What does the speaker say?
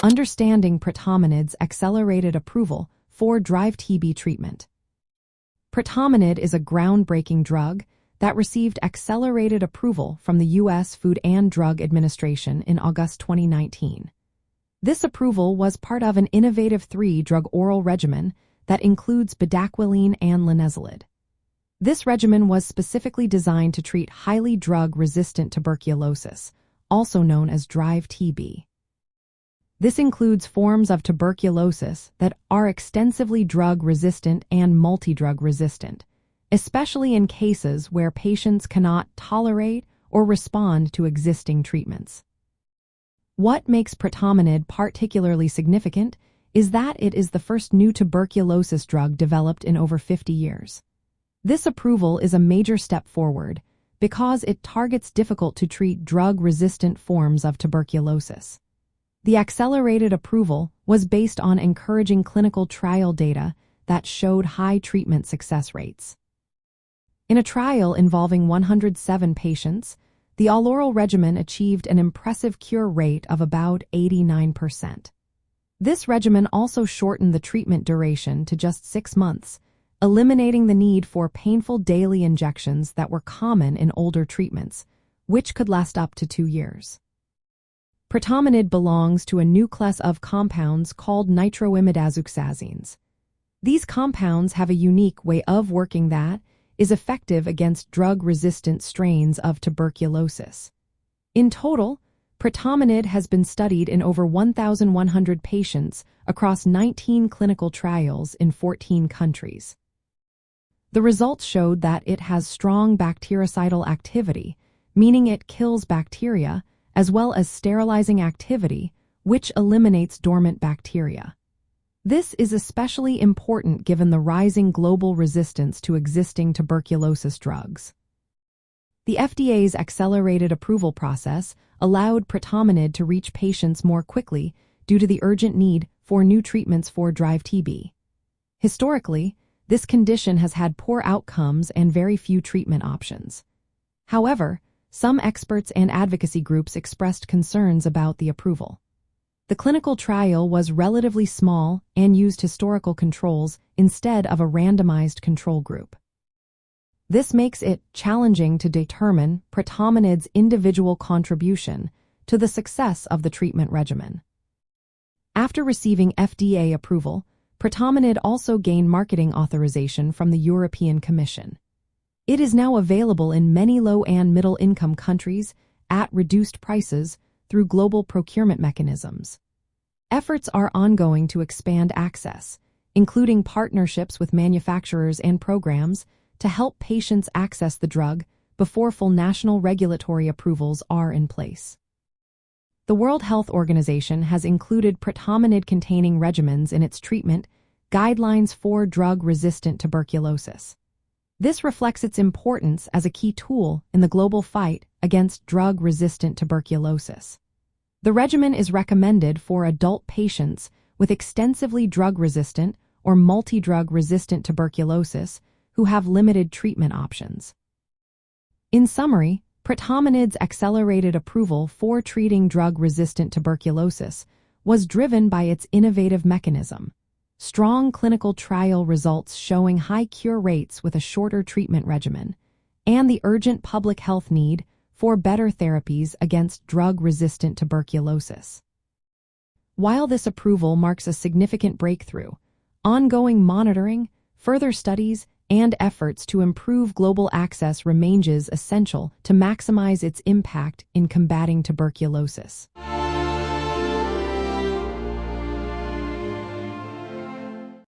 Understanding Pretomanid's accelerated approval for dry TB treatment. Pretomanid is a groundbreaking drug that received accelerated approval from the U.S. Food and Drug Administration in August 2019. This approval was part of an innovative 3-drug oral regimen that includes bedaquiline and linezolid. This regimen was specifically designed to treat highly drug-resistant tuberculosis, also known as dry TB. This includes forms of tuberculosis that are extensively drug-resistant and multi-drug-resistant, especially in cases where patients cannot tolerate or respond to existing treatments. What makes Pretomanid particularly significant is that it is the first new tuberculosis drug developed in over 50 years. This approval is a major step forward because it targets difficult-to-treat drug-resistant forms of tuberculosis. The accelerated approval was based on encouraging clinical trial data that showed high treatment success rates. In a trial involving 107 patients, the all-oral regimen achieved an impressive cure rate of about 89%. This regimen also shortened the treatment duration to just 6 months, eliminating the need for painful daily injections that were common in older treatments, which could last up to 2 years. Pretomanid belongs to a new class of compounds called nitroimidazoxazines. These compounds have a unique way of working that is effective against drug-resistant strains of tuberculosis. In total, Pretomanid has been studied in over 1,100 patients across 19 clinical trials in 14 countries. The results showed that it has strong bactericidal activity, meaning it kills bacteria, as well as sterilizing activity, which eliminates dormant bacteria. This is especially important given the rising global resistance to existing tuberculosis drugs. The FDA's accelerated approval process allowed Pretomanid to reach patients more quickly due to the urgent need for new treatments for dry TB. Historically, this condition has had poor outcomes and very few treatment options. However, some experts and advocacy groups expressed concerns about the approval. The clinical trial was relatively small and used historical controls instead of a randomized control group. This makes it challenging to determine Pretomanid's individual contribution to the success of the treatment regimen. After receiving FDA approval, Pretomanid also gained marketing authorization from the European Commission. It is now available in many low- and middle-income countries at reduced prices through global procurement mechanisms. Efforts are ongoing to expand access, including partnerships with manufacturers and programs to help patients access the drug before full national regulatory approvals are in place. The World Health Organization has included Pretomanid-containing regimens in its treatment guidelines for drug-resistant tuberculosis. This reflects its importance as a key tool in the global fight against drug-resistant tuberculosis. The regimen is recommended for adult patients with extensively drug-resistant or multi-drug-resistant tuberculosis who have limited treatment options. In summary, Pretomanid's accelerated approval for treating drug-resistant tuberculosis was driven by its innovative mechanism, strong clinical trial results showing high cure rates with a shorter treatment regimen, and the urgent public health need for better therapies against drug-resistant tuberculosis. While this approval marks a significant breakthrough, ongoing monitoring, further studies, and efforts to improve global access remains essential to maximize its impact in combating tuberculosis.